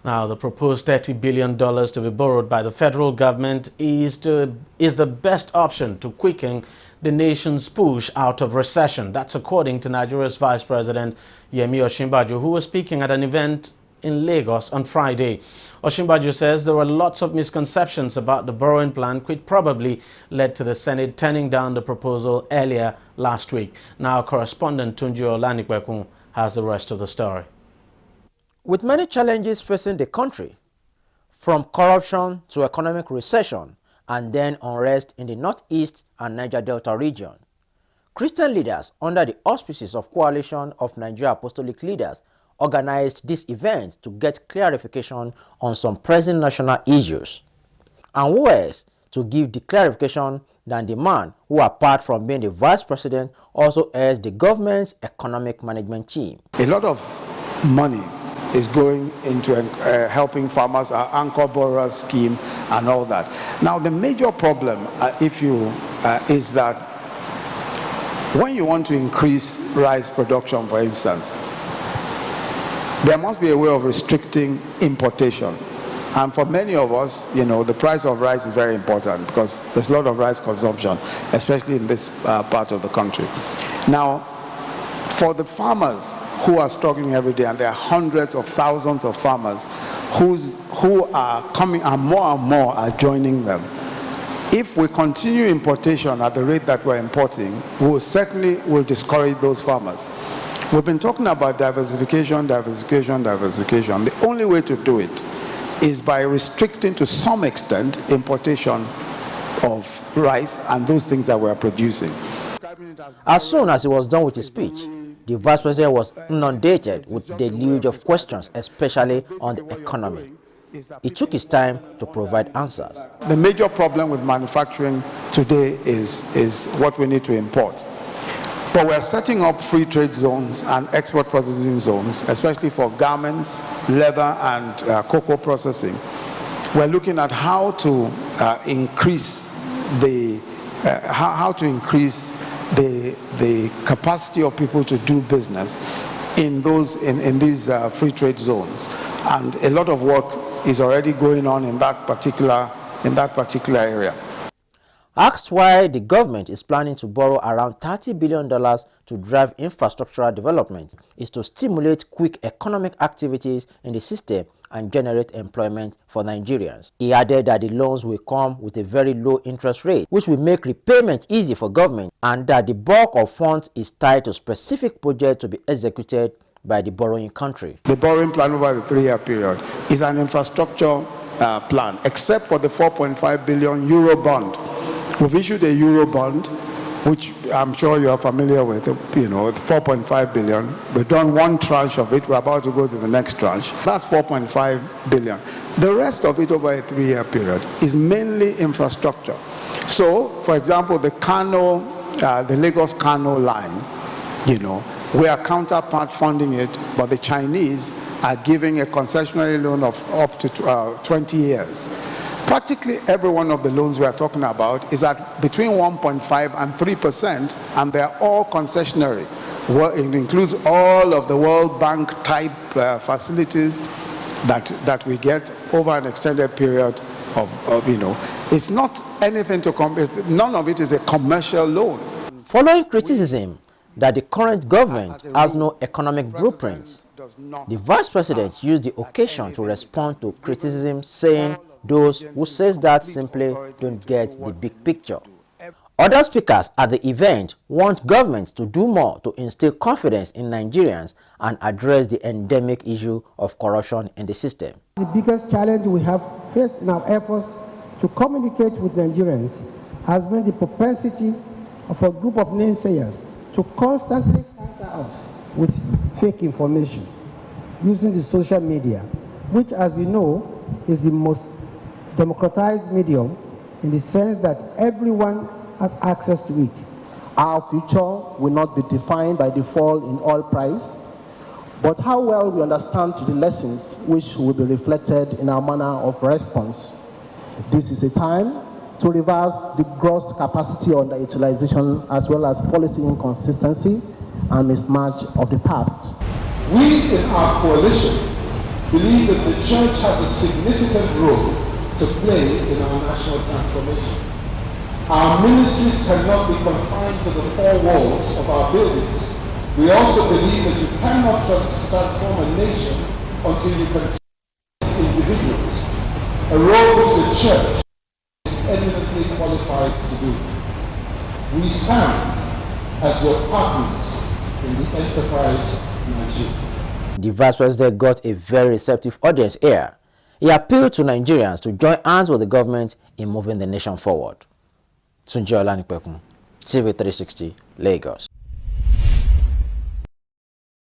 Now, the proposed $30 billion to be borrowed by the federal government is the best option to quicken the nation's push out of recession. That's according to Nigeria's Vice President Yemi Osinbajo, who was speaking at an event in Lagos on Friday. Osinbajo says there were lots of misconceptions about the borrowing plan, which probably led to the Senate turning down the proposal earlier last week. Now, correspondent Tunji Olanikwekun has the rest of the story. With many challenges facing the country, from corruption to economic recession and then unrest in the Northeast and Niger Delta region, Christian leaders under the auspices of Coalition of Nigeria Apostolic Leaders organized this event to get clarification on some pressing national issues. And who else to give the clarification than the man who, apart from being the vice president, also heads the government's economic management team. A lot of money is going into helping farmers, our anchor borrower scheme and all that. Now, the major problem, is that when you want to increase rice production, for instance, there must be a way of restricting importation. And for many of us, the price of rice is very important because there's a lot of rice consumption, especially in this part of the country. Now, for the farmers who are struggling every day, and there are hundreds of thousands of farmers who are coming, and more are joining them. If we continue importation at the rate that we're importing, we certainly will discourage those farmers. We've been talking about diversification. The only way to do it is by restricting to some extent importation of rice and those things that we're producing. As soon as he was done with his speech, the vice president was inundated with a deluge of questions, especially on the economy. He took his time to provide answers. The major problem with manufacturing today is what we need to import. But we're setting up free trade zones and export processing zones, especially for garments, leather, and cocoa processing. We're looking at how to increase the capacity of people to do business in these free trade zones, and a lot of work is already going on in that particular area. Asked why the government is planning to borrow around $30 billion to drive infrastructural development is to stimulate quick economic activities in the system and generate employment for Nigerians. He added that the loans will come with a very low interest rate, which will make repayment easy for government, and that the bulk of funds is tied to specific projects to be executed by the borrowing country. The borrowing plan over the 3-year period is an infrastructure plan, except for the 4.5 billion euro bond. We've issued a euro bond, which I'm sure you are familiar with, 4.5 billion. We've done one tranche of it. We're about to go to the next tranche. That's 4.5 billion. The rest of it over a 3-year period is mainly infrastructure. So, for example, the Lagos-Kano line, we are counterpart funding it, but the Chinese are giving a concessionary loan of up to 20 years. Practically every one of the loans we are talking about is at between 1.5 and 3%, and they're all concessionary. Well, it includes all of the World Bank type facilities that we get over an extended period of it's not anything to none of it is a commercial loan. Following criticism that the current government has no economic blueprint, the vice president used the occasion to respond to criticism, saying those who says that simply don't get the big picture. Other speakers at the event want government to do more to instill confidence in Nigerians and address the endemic issue of corruption in the system. The biggest challenge we have faced in our efforts to communicate with Nigerians has been the propensity of a group of naysayers to constantly counter us with fake information using the social media, which, as you know, is the most democratized medium in the sense that everyone has access to it. Our future will not be defined by the fall in oil price, but how well we understand the lessons which will be reflected in our manner of response. This is a time to reverse the gross capacity underutilization as well as policy inconsistency and mismatch of the past. We in our coalition believe that the church has a significant role to play in our national transformation. Our ministries cannot be confined to the four walls of our buildings. We also believe that you cannot transform a nation until you can individuals, a role which the church is eminently qualified to do. We stand as your partners in the enterprise Nigeria. The Vice President got a very receptive audience here. He appealed to Nigerians to join hands with the government in moving the nation forward. Tunji Olanipekun, TV 360, Lagos.